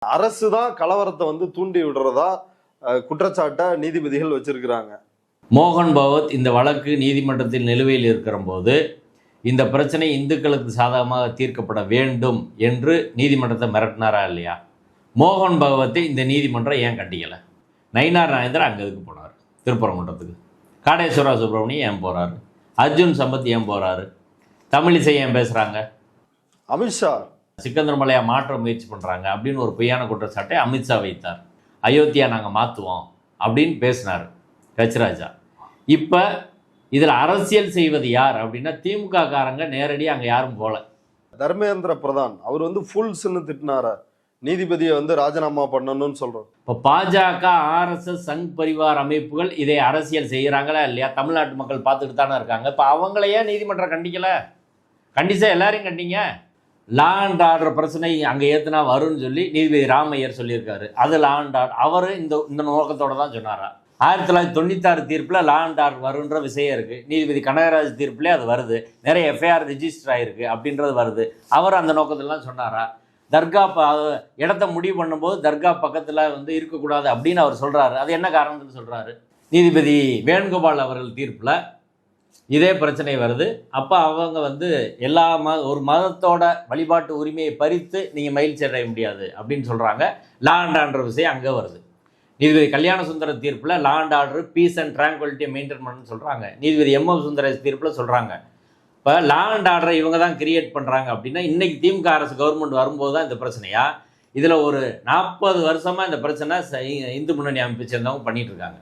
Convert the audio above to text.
அரசு தான் கலவரத்தை வந்து தூண்டி விடுறதா குற்றச்சாட்டை நீதிபதிகள் வச்சிருக்கிறாங்க. மோகன் பகவத் இந்த வழக்கு நீதிமன்றத்தில் நிலுவையில் இருக்கிற போது இந்த பிரச்சனை இந்துக்களுக்கு சாதகமாக தீர்க்கப்பட வேண்டும் என்று நீதிமன்றத்தை மிரட்டினாரா இல்லையா? மோகன் பகவத்தை இந்த நீதிமன்றம் ஏன் கண்டிக்கலை? நயினார் நாகேந்திரன் அங்கே எதுக்கு போனார்? திருப்பரங்குன்றத்துக்கு. காடேஸ்வரா சுப்பிரமணியம் ஏன் போகிறாரு? அர்ஜுன் சம்பத் ஏன் போகிறாரு? தமிழிசை ஏன் பேசுகிறாங்க? அமித்ஷா சிக்கந்தர் மலையா மாற்ற முயற்சி பண்ணுறாங்க அப்படின்னு ஒரு பொய்யான குற்றச்சாட்டை அமித்ஷா வைத்தார். அயோத்தியா நாங்கள் மாற்றுவோம் அப்படின்னு பேசினார் கச்சிராஜா. இப்போ இதில் அரசியல் செய்வது யார் அப்படின்னா திமுக காரங்க நேரடியாக அங்கே யாரும் போகல. தர்மேந்திர பிரதான் அவர் வந்து ஃபுல்ஸ்ன்னு திட்டினார நீதிபதியை வந்து ராஜினாமா பண்ணணும்னு சொல்கிறோம். இப்போ பாஜக, ஆர்எஸ்எஸ், சங் பரிவார் அமைப்புகள் இதை அரசியல் செய்கிறாங்களா இல்லையா? தமிழ்நாட்டு மக்கள் பார்த்துட்டு தானே இருக்காங்க. இப்போ அவங்களையே நீதிமன்றம் கண்டிக்கலை? கண்டிச்சா எல்லாரையும் கண்டிங்க. லா அண்ட் ஆர்டர் பிரச்சனை அங்கே ஏற்றுனா வரும்னு சொல்லி நீதிபதி ராமையர் சொல்லியிருக்காரு. அது லா அண்ட் ஆர்டர் அவர் இந்த நோக்கத்தோடு தான் சொன்னாரா? 1996 தீர்ப்பில் லா அண்ட் ஆர்டர் வருன்ற விஷயம் இருக்குது. நீதிபதி கனகராஜ் தீர்ப்புலேயே அது வருது. நிறைய எஃப்ஐஆர் ரிஜிஸ்டர் ஆகிருக்கு அப்படின்றது வருது. அவர் அந்த நோக்கத்திலாம் சொன்னாரா? தர்கா இடத்த முடிவு பண்ணும்போது தர்கா பக்கத்தில் வந்து இருக்கக்கூடாது அப்படின்னு அவர் சொல்கிறாரு. அது என்ன காரணம்னு சொல்கிறாரு? நீதிபதி வேணுகோபால் அவர்கள் தீர்ப்பில் இதே பிரச்சனை வருது. அப்போ அவங்க வந்து எல்லா ஒரு மதத்தோட வழிபாட்டு உரிமையை பறித்து நீங்கள் மயில் சேர முடியாது அப்படின்னு சொல்கிறாங்க. லா அண்ட் ஆர்டர் விஷயம் அங்கே வருது. நீதிபதி கல்யாண சுந்தர தீர்ப்பில் law and order, peace and ட்ராங்குவலிட்டியை மெயின்டைன் பண்ணணும்னு சொல்கிறாங்க. நீதிபதி எம்.எம். சுந்தரேஷ் தீர்ப்பில் சொல்கிறாங்க. இப்போ லா அண்ட் ஆர்டரை இவங்க தான் கிரியேட் பண்ணுறாங்க அப்படின்னா இன்றைக்கி திமுக அரசு கவர்மெண்ட் வரும்போது தான் இந்த பிரச்சனையா? இதில் ஒரு 40 வருஷமாக இந்த பிரச்சனை இந்து முன்னணி அமைப்பு சேர்ந்தவங்க பண்ணிகிட்டு இருக்காங்க.